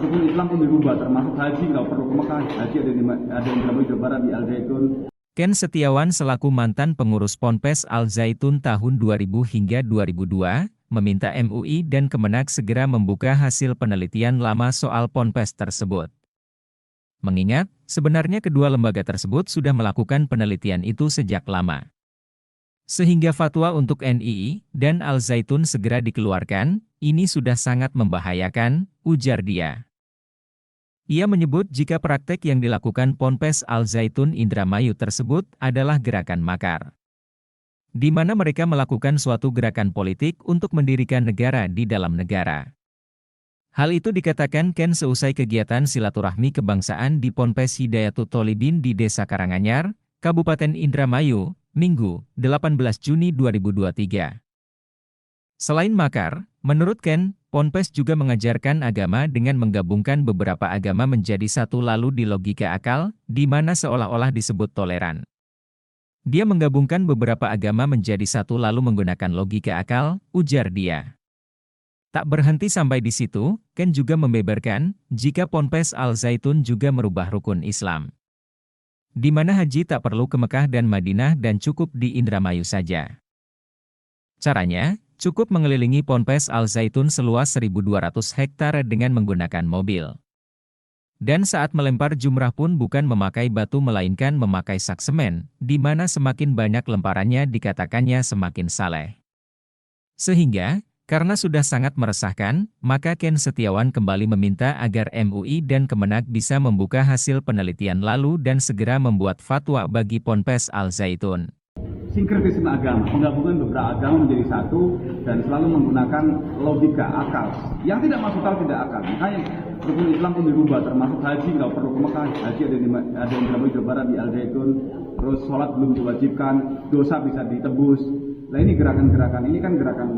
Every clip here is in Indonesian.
rukun Islam pun dirubah, termasuk haji nggak perlu ke Mekah, haji ada yang di Jawa Barat di Al Zaitun. Ken Setiawan selaku mantan pengurus Ponpes Al Zaitun tahun 2000 hingga 2002, meminta MUI dan Kemenak segera membuka hasil penelitian lama soal Ponpes tersebut. Mengingat, sebenarnya kedua lembaga tersebut sudah melakukan penelitian itu sejak lama. Sehingga fatwa untuk NII dan Al Zaitun segera dikeluarkan, ini sudah sangat membahayakan, ujar dia. Ia menyebut jika praktek yang dilakukan Ponpes Al Zaitun Indramayu tersebut adalah gerakan makar, di mana mereka melakukan suatu gerakan politik untuk mendirikan negara di dalam negara. Hal itu dikatakan Ken seusai kegiatan silaturahmi kebangsaan di Ponpes Hidayatut Tholibin di Desa Karanganyar, Kabupaten Indramayu, Minggu, 18 Juni 2023. Selain makar, menurut Ken, Ponpes juga mengajarkan agama dengan menggabungkan beberapa agama menjadi satu lalu di logika akal, di mana seolah-olah disebut toleran. Dia menggabungkan beberapa agama menjadi satu lalu menggunakan logika akal, ujar dia. Tak berhenti sampai di situ, Ken juga membeberkan, jika Ponpes Al Zaitun juga merubah rukun Islam, di mana haji tak perlu ke Mekah dan Madinah dan cukup di Indramayu saja. Caranya, cukup mengelilingi Ponpes Al Zaitun seluas 1.200 hektar dengan menggunakan mobil. Dan saat melempar jumrah pun bukan memakai batu melainkan memakai sak semen, di mana semakin banyak lemparannya dikatakannya semakin saleh. Sehingga, karena sudah sangat meresahkan, maka Ken Setiawan kembali meminta agar MUI dan Kemenak bisa membuka hasil penelitian lalu dan segera membuat fatwa bagi Ponpes Al Zaitun. Sinkretisme agama, penggabungan beberapa agama menjadi satu dan selalu menggunakan logika akal. Yang tidak masuk akal tidak akal. Makanya rukun Islam pun dirubah, termasuk haji nggak perlu ke Mekah, haji ada yang di Jawa Barat di Al Zaitun. Terus sholat belum diwajibkan, dosa bisa ditebus. Nah ini gerakan-gerakan ini kan gerakan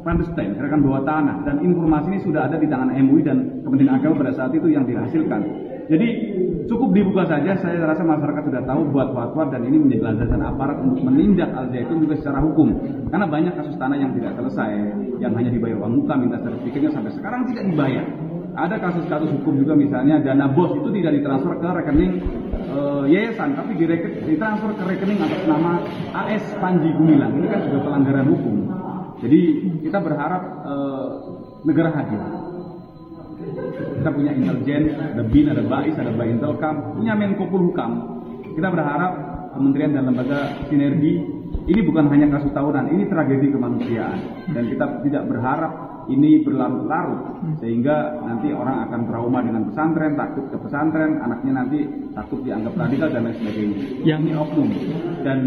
clandestine, gerakan bawah tanah, dan informasi ini sudah ada di tangan MUI dan Kementerian Agama pada saat itu yang dihasilkan. Jadi cukup dibuka saja, saya rasa masyarakat sudah tahu buat fatwa dan ini menjadi landasan aparat untuk menindak Al Zaitun juga secara hukum. Karena banyak kasus tanah yang tidak selesai, yang hanya dibayar uang muka, minta sertifikatnya sampai sekarang tidak dibayar. Ada kasus-kasus hukum juga misalnya dana BOS itu tidak ditransfer ke rekening yayasan, tapi ditransfer ke rekening atas nama AS Panji Gumilang. Ini kan juga pelanggaran hukum. Jadi kita berharap negara hadir. Kita punya intelijen, ada BIN, ada BAIS, ada Baintelkam, punya Menko Polhukam. Kita berharap kementerian dan lembaga sinergi, ini bukan hanya kasus tahunan, ini tragedi kemanusiaan. Dan kita tidak berharap ini berlarut-larut, sehingga nanti orang akan trauma dengan pesantren, takut ke pesantren, anaknya nanti takut dianggap radikal dan lain sebagainya. Yang ini oknum. Dan